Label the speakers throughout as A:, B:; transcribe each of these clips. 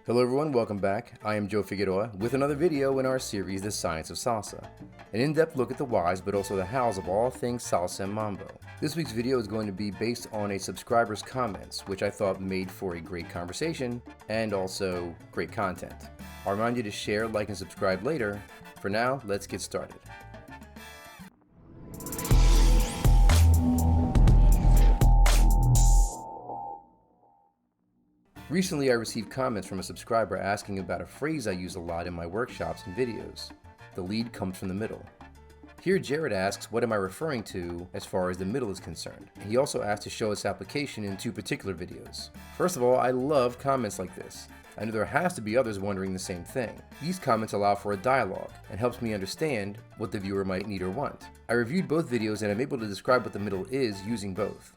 A: Hello everyone, welcome back. I am Joe Figueroa with another video in our series, The Science of Salsa. An in-depth look at the whys but also the hows of all things salsa and mambo. This week's video is going to be based on a subscriber's comments, which I thought made for a great conversation and also great content. I'll remind you to share, like, and subscribe later. For now, let's get started. Recently, I received comments from a subscriber asking about a phrase I use a lot in my workshops and videos. The lead comes from the middle. Here, Jared asks, what am I referring to as far as the middle is concerned? And he also asked to show its application in two particular videos. First of all, I love comments like this. I know there has to be others wondering the same thing. These comments allow for a dialogue and helps me understand what the viewer might need or want. I reviewed both videos and I'm able to describe what the middle is using both.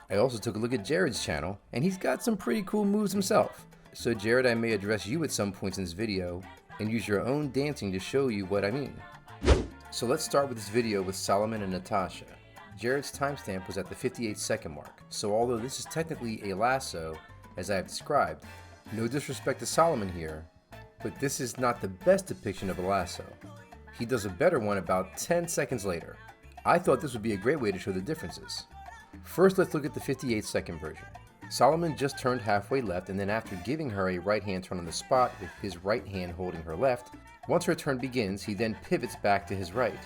A: I also took a look at Jared's channel, and he's got some pretty cool moves himself. So Jared, I may address you at some points in this video, and use your own dancing to show you what I mean. So let's start with this video with Solomon and Natasha. Jared's timestamp was at the 58-second mark, so although this is technically a lasso, as I have described, no disrespect to Solomon here, but this is not the best depiction of a lasso. He does a better one about 10 seconds later. I thought this would be a great way to show the differences. First, let's look at the 58-second version. Solomon just turned halfway left, and then after giving her a right hand turn on the spot with his right hand holding her left, once her turn begins, he then pivots back to his right,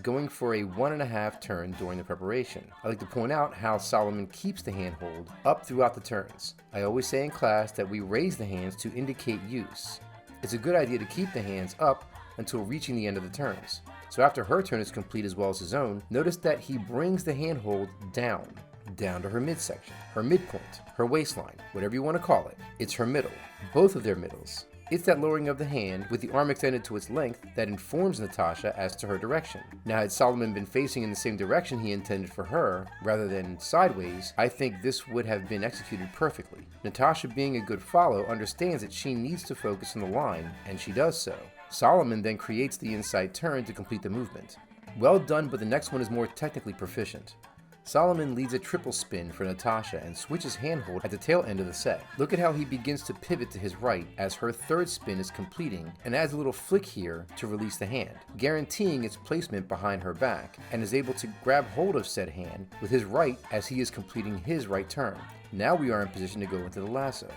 A: going for a 1.5 turn during the preparation. I like to point out how Solomon keeps the hand hold up throughout the turns. I always say in class that we raise the hands to indicate use. It's a good idea to keep the hands up until reaching the end of the turns. So after her turn is complete as well as his own, notice that he brings the handhold down to her midsection, her midpoint, her waistline, whatever you want to call it. It's her middle, both of their middles. It's that lowering of the hand with the arm extended to its length that informs Natasha as to her direction. Now, had Solomon been facing in the same direction he intended for her, rather than sideways, I think this would have been executed perfectly. Natasha, being a good follow, understands that she needs to focus on the line, and she does so. Solomon then creates the inside turn to complete the movement. Well done, but the next one is more technically proficient. Solomon leads a triple spin for Natasha and switches handhold at the tail end of the set. Look at how he begins to pivot to his right as her third spin is completing and adds a little flick here to release the hand, guaranteeing its placement behind her back, and is able to grab hold of said hand with his right as he is completing his right turn. Now we are in position to go into the lasso.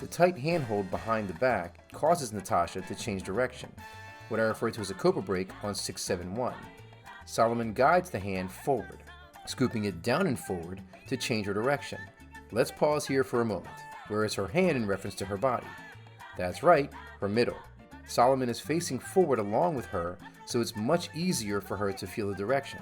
A: The tight handhold behind the back causes Natasha to change direction, what I refer to as a cobra break on 6-7-1. Solomon guides the hand forward, scooping it down and forward to change her direction. Let's pause here for a moment. Where is her hand in reference to her body? That's right, her middle. Solomon is facing forward along with her, so it's much easier for her to feel the direction.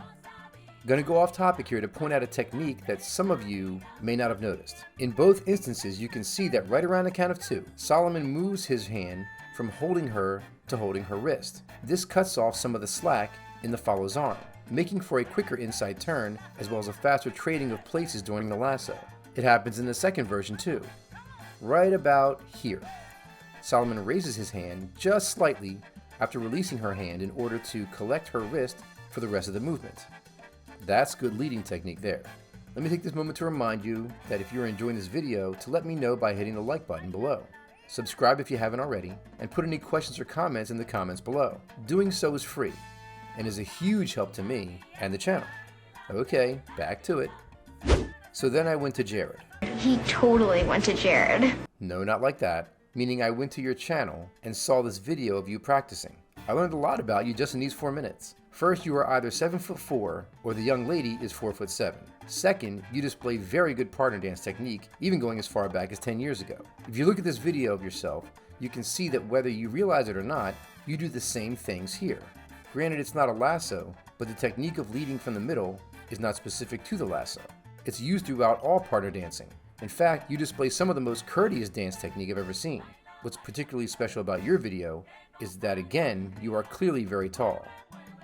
A: Gonna go off topic here to point out a technique that some of you may not have noticed. In both instances, you can see that right around the count of 2, Solomon moves his hand from holding her to holding her wrist. This cuts off some of the slack in the follow's arm, making for a quicker inside turn as well as a faster trading of places during the lasso. It happens in the second version too. Right about here. Solomon raises his hand just slightly after releasing her hand in order to collect her wrist for the rest of the movement. That's good leading technique there. Let me take this moment to remind you that if you're enjoying this video, to let me know by hitting the like button below. Subscribe if you haven't already, and put any questions or comments in the comments below. Doing so is free, and is a huge help to me and the channel. Okay, back to it. So then I went to Jared.
B: He totally went to Jared.
A: No, not like that. Meaning I went to your channel and saw this video of you practicing. I learned a lot about you just in these 4 minutes. First, you are either 7'4", or the young lady is 4'7". Second, you display very good partner dance technique, even going as far back as 10 years ago. If you look at this video of yourself, you can see that whether you realize it or not, you do the same things here. Granted, it's not a lasso, but the technique of leading from the middle is not specific to the lasso. It's used throughout all partner dancing. In fact, you display some of the most courteous dance technique I've ever seen. What's particularly special about your video is that, again, you are clearly very tall.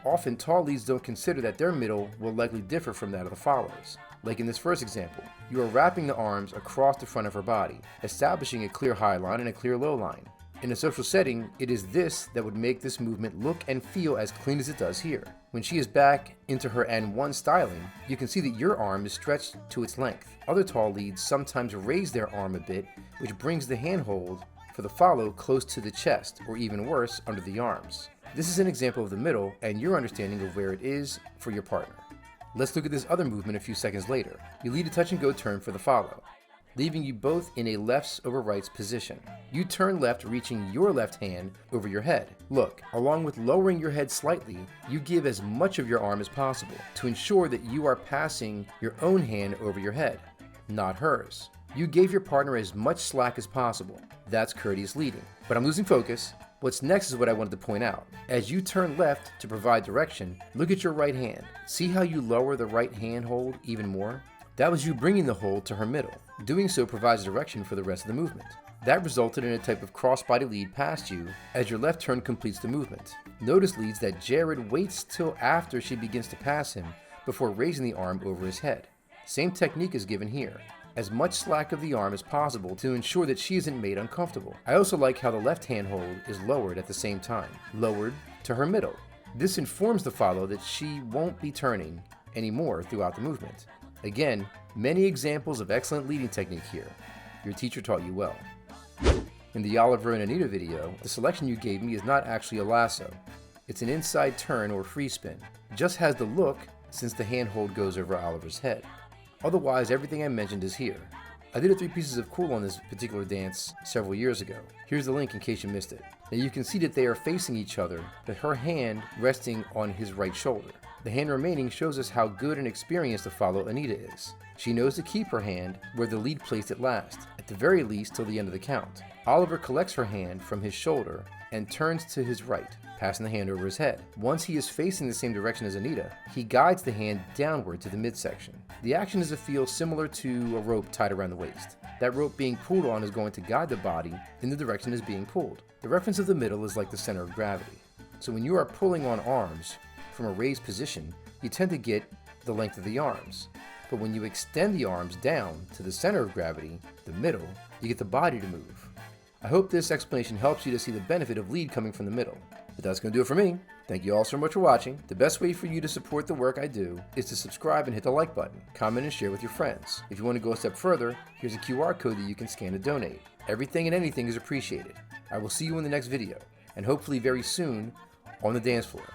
A: Often, tall leads don't consider that their middle will likely differ from that of the followers. Like in this first example, you are wrapping the arms across the front of her body, establishing a clear high line and a clear low line. In a social setting, it is this that would make this movement look and feel as clean as it does here. When she is back into her N1 styling, you can see that your arm is stretched to its length. Other tall leads sometimes raise their arm a bit, which brings the handhold for the follow close to the chest, or even worse, under the arms. This is an example of the middle and your understanding of where it is for your partner. Let's look at this other movement a few seconds later. You lead a touch and go turn for the follow, leaving you both in a lefts over rights position. You turn left, reaching your left hand over your head. Look, along with lowering your head slightly, you give as much of your arm as possible to ensure that you are passing your own hand over your head, not hers. You gave your partner as much slack as possible. That's courteous leading. But I'm losing focus. What's next is what I wanted to point out. As you turn left to provide direction, look at your right hand. See how you lower the right hand hold even more? That was you bringing the hold to her middle. Doing so provides direction for the rest of the movement. That resulted in a type of crossbody lead past you as your left turn completes the movement. Notice leads that Jared waits till after she begins to pass him before raising the arm over his head. Same technique is given here. As much slack of the arm as possible to ensure that she isn't made uncomfortable. I also like how the left hand hold is lowered at the same time, lowered to her middle. This informs the follow that she won't be turning anymore throughout the movement. Again, many examples of excellent leading technique here. Your teacher taught you well. In the Oliver and Anita video, the selection you gave me is not actually a lasso. It's an inside turn or free spin. It just has the look since the handhold goes over Oliver's head. Otherwise, everything I mentioned is here. I did a 3 pieces of cool on this particular dance several years ago. Here's the link in case you missed it. Now you can see that they are facing each other, with her hand resting on his right shoulder. The hand remaining shows us how good and experienced the follow Anita is. She knows to keep her hand where the lead placed it last, at the very least till the end of the count. Oliver collects her hand from his shoulder and turns to his right, passing the hand over his head. Once he is facing the same direction as Anita, he guides the hand downward to the midsection. The action is a feel similar to a rope tied around the waist. That rope being pulled on is going to guide the body in the direction it's being pulled. The reference of the middle is like the center of gravity. So when you are pulling on arms from a raised position, you tend to get the length of the arms. But when you extend the arms down to the center of gravity, the middle, you get the body to move. I hope this explanation helps you to see the benefit of lead coming from the middle. But that's going to do it for me. Thank you all so much for watching. The best way for you to support the work I do is to subscribe and hit the like button, comment and share with your friends. If you want to go a step further, here's a QR code that you can scan to donate. Everything and anything is appreciated. I will see you in the next video, and hopefully very soon on the dance floor.